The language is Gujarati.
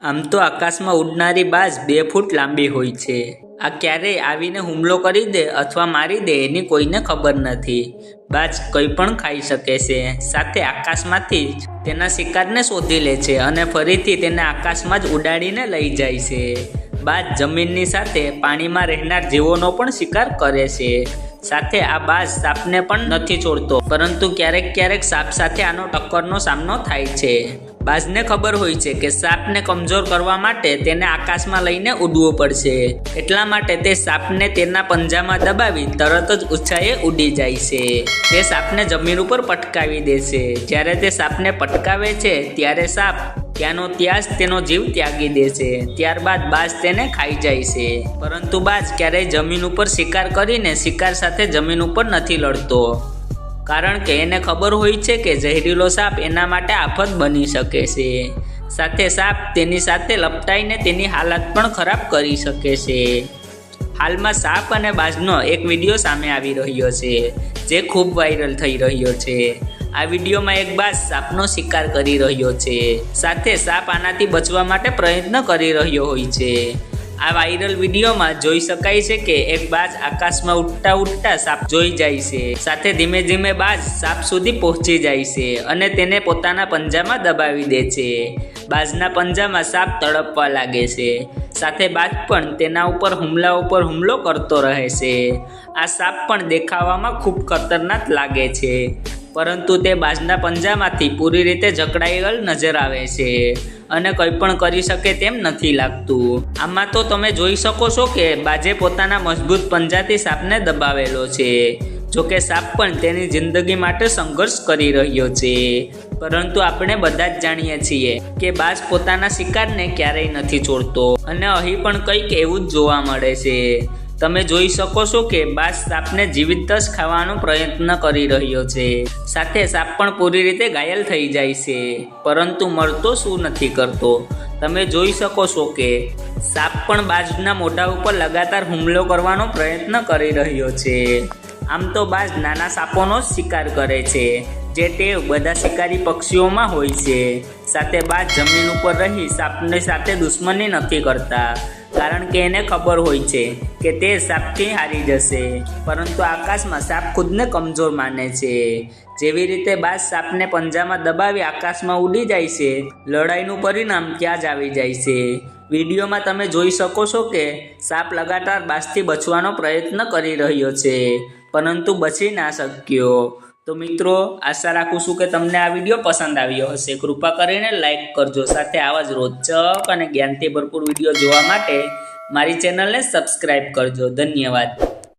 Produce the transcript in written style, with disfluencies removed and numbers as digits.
આમ તો આકાશમાં ઉડનારી બાજ 2 ફૂટ લાંબી હોય છે। આ ક્યારેય આવીને હુમલો કરી દે અથવા મારી દે એની કોઈને ખબર નથી। બાજ કંઈ પણ ખાઈ શકે છે, સાથે આકાશમાંથી જ તેના શિકારને શોધી લે છે અને ફરીથી તેને આકાશમાં જ ઉડાડીને લઈ જાય છે। બાજ જમીનની સાથે પાણીમાં રહેનાર જીવોનો પણ શિકાર કરે છે। સાથે આ બાજ સાપને પણ નથી છોડતો, પરંતુ ક્યારેક ક્યારેક સાપ સાથે આનો ટક્કરનો સામનો થાય છે। બાજને ખબર હોય છે કે સાપને કમજોર કરવા માટે તેને આકાશમાં લઈને ઉડવું પડશે, એટલા માટે તે સાપને તેના પંજામાં દબાવી તરત જ ઊંચાઈએ ઉડી જાય છે। તે સાપને જમીન ઉપર પટકાવી દે છે। જ્યારે તે સાપને પટકાવે છે ત્યારે સાપ ત્યાંનો ત્યાં જ તેનો જીવ ત્યાગી દે છે। ત્યારબાદ બાજ તેને ખાઈ જાય છે, પરંતુ બાજ ક્યારેય જમીન ઉપર શિકાર કરીને શિકાર સાથે જમીન ઉપર નથી લડતો, કારણ કે એને ખબર હોય છે કે ઝેરીલો સાપ એના માટે આફત બની શકે છે। સાથે સાપ તેની સાથે લપટાઈને તેની હાલત પણ ખરાબ કરી શકે છે। હાલમાં સાપ અને બાજનો એક વિડીયો સામે આવી રહ્યો છે, જે ખૂબ વાયરલ થઈ રહ્યો છે। આ વિડીયોમાં એક બાજ સાપનો શિકાર કરી રહ્યો છે, સાથે સાપ આનાથી બચવા માટે પ્રયત્ન કરી રહ્યો હોય છે। આ વાયરલ વિડીયોમાં જોઈ શકાય છે કે એક બાજ આકાશમાં ઉડતા ઉડતા સાપ જોઈ જાય છે, સાથે ધીમે ધીમે બાજ સાપ સુધી પહોંચી જાય છે અને તેને પોતાના પંજામાં દબાવી દે છે। બાજના પંજામાં સાપ તડપવા લાગે છે, સાથે બાજ પણ તેના ઉપર હુમલો કરતો રહે છે। આ સાપ પણ દેખાવામાં ખૂબ ખતરનાક લાગે છે, પરંતુ તે બાજના પંજામાંથી પૂરી રીતે જકડાયેલ નજર આવે છે અને કંઈ પણ કરી શકે તેમ નથી લાગતું। આમાં તો તમે જોઈ શકો છો કે બાજે પોતાના મજબૂત પંજાથી સાપને દબાવેલો છે। જોકે સાપ પણ તેની જિંદગી માટે સંઘર્ષ કરી રહ્યો છે, પરંતુ આપણે બધા જ જાણીએ છીએ કે બાજ પોતાના શિકારને ક્યારેય નથી છોડતો અને અહીં પણ કંઈક એવું જ જોવા મળે છે। તમે જોઈ શકો છો કે બાજ સાપને જીવિત જ ખાવાનો પ્રયત્ન કરી રહ્યો છે, સાથે સાપ પણ પૂરી રીતે ઘાયલ થઈ જાય છે, પરંતુ મરતો શું નથી કરતો। તમે જોઈ શકો છો કે સાપ પણ બાજના મોઢા ઉપર લગાતાર હુમલો કરવાનો પ્રયત્ન કરી રહ્યો છે। આમ તો બાજ નાના સાપોનો જ શિકાર કરે છે, જે ટેવ બધા શિકારી પક્ષીઓમાં હોય છે। સાથે બાજ જમીન ઉપર રહી સાપની સાથે દુશ્મની નથી કરતા, કારણ કે એને ખબર હોય છે કે તે સાપથી હારી જશે, પરંતુ આકાશમાં સાપ ખુદને કમજોર માને છે। જેવી રીતે બાજ સાપને પંજામાં દબાવી આકાશમાં ઉડી જાય છે, લડાઈનું પરિણામ ત્યાં જ આવી જાય છે। વિડીયોમાં તમે જોઈ શકો છો કે સાપ લગાતાર બાજથી બચવાનો પ્રયત્ન કરી રહ્યો છે, પરંતુ બચી ના શક્યો। તો મિત્રો, આશા રાખું છું કે તમને આ વિડીયો પસંદ આવ્યો હશે। કૃપા કરીને લાઈક કરજો, સાથે આવા જ રોચક અને જ્ઞાનથી ભરપૂર વિડીયો જોવા માટે મારી ચેનલને સબસ્ક્રાઈબ કરજો। ધન્યવાદ।